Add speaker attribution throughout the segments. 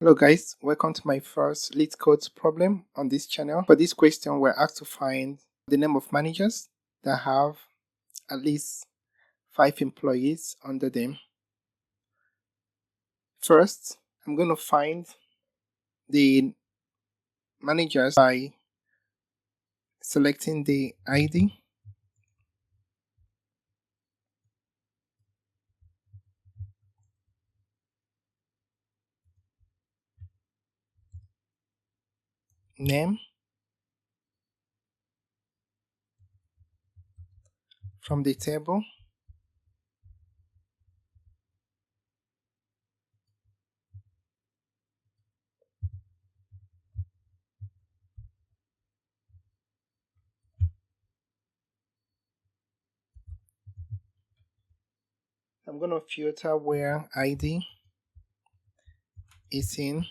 Speaker 1: Hello guys, welcome to my first LeetCode problem on this channel. For this question, we're asked to find the name of managers that have at least 5 employees under them. First, I'm going to find the managers by selecting the ID, name from the table, I'm going to filter where ID is in.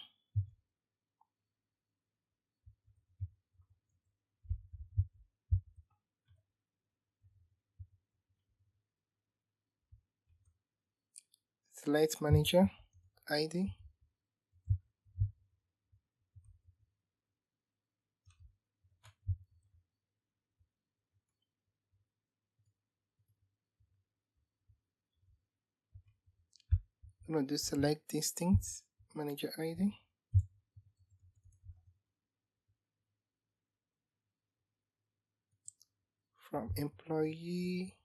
Speaker 1: Select manager ID. I'm going to do select distinct manager ID. From employee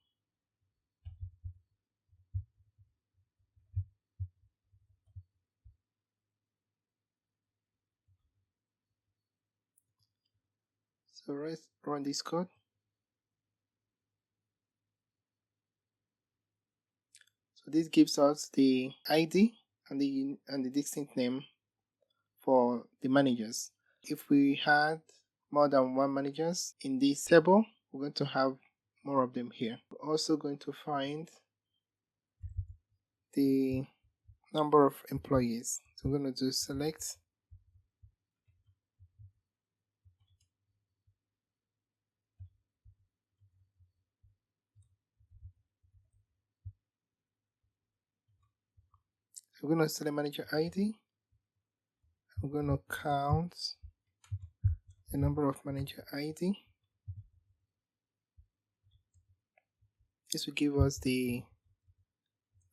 Speaker 1: so let's run this code. So this gives us the ID and the distinct name for the managers. If we had more than one managers in this table, we're going to have more of them here. We're also going to find the number of employees. So we're going to do select we're going to select manager ID. We're going to count the number of manager ID. This will give us the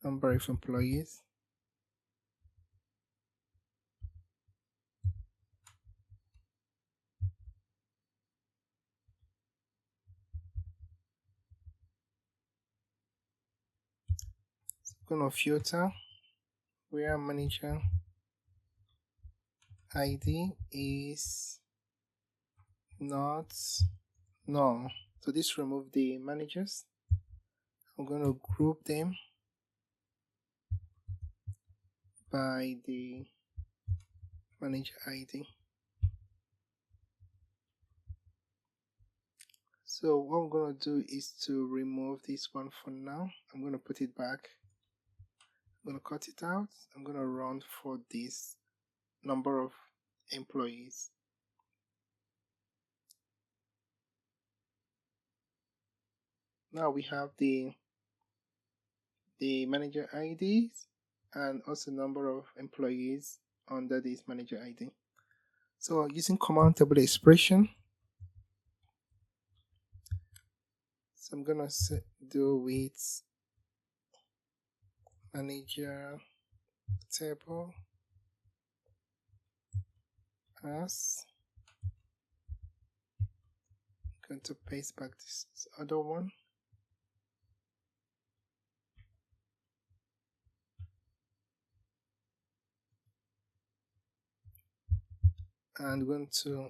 Speaker 1: number of employees. So we're going to filter where manager ID is not null. So this remove the managers. I'm going to group them by the manager ID. So what I'm going to do is to remove this one for now. I'm going to put it back. I'm going to cut it out. I'm going to run for this number of employees. Now we have the manager IDs and also number of employees under this manager ID. So using command table expression, so I'm gonna do with manager table as, I'm going to paste back this other one. And we're going to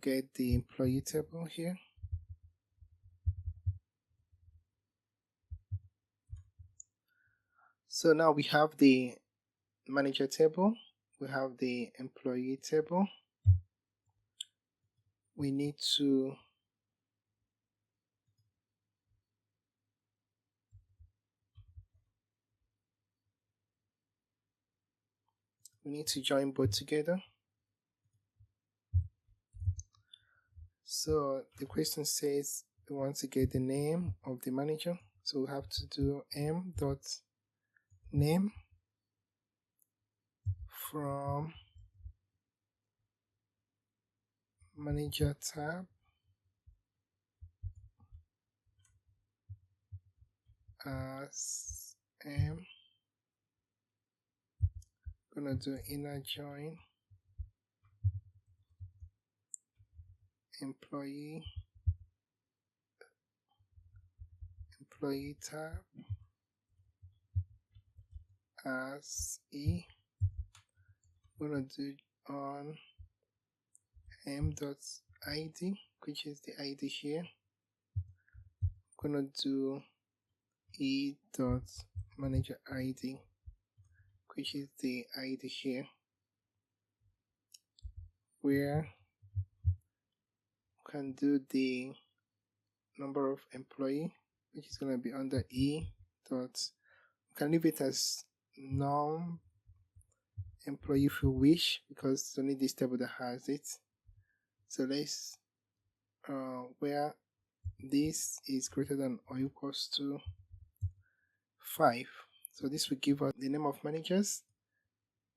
Speaker 1: get the employee table here. So now we have the manager table, we have the employee table. We need to join both together. So the question says we want to get the name of the manager, so we have to do m.name from manager tab as gonna do inner join employee tab as gonna do on m.id, which is the ID here. Gonna do e.manager ID, which is the ID here, where we can do the number of employee, which is gonna be under we can leave it as num employee if you wish, because it's only this table that has it. So let's where this is greater than or equals to 5. So this will give us the name of managers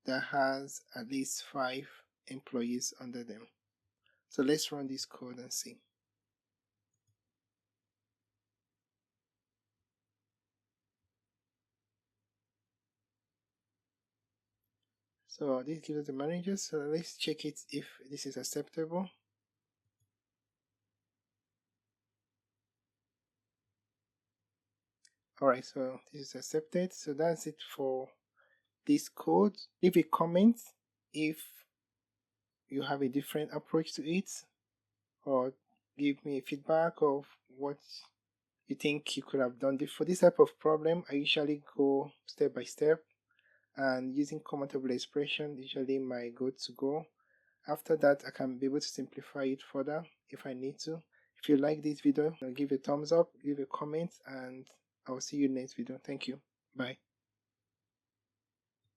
Speaker 1: that has at least 5 employees under them. So let's run this code and see. So this gives us the managers. So let's check it if this is acceptable. Alright, so this is accepted. So that's it for this code. Leave a comment if you have a different approach to it, or give me feedback of what you think you could have done for this type of problem. I usually go step by step, and using common table expression usually my go. After that, I can be able to simplify it further if I need to. If you like this video, give a thumbs up, give a comment, and I'll see you next video. Thank you. Bye.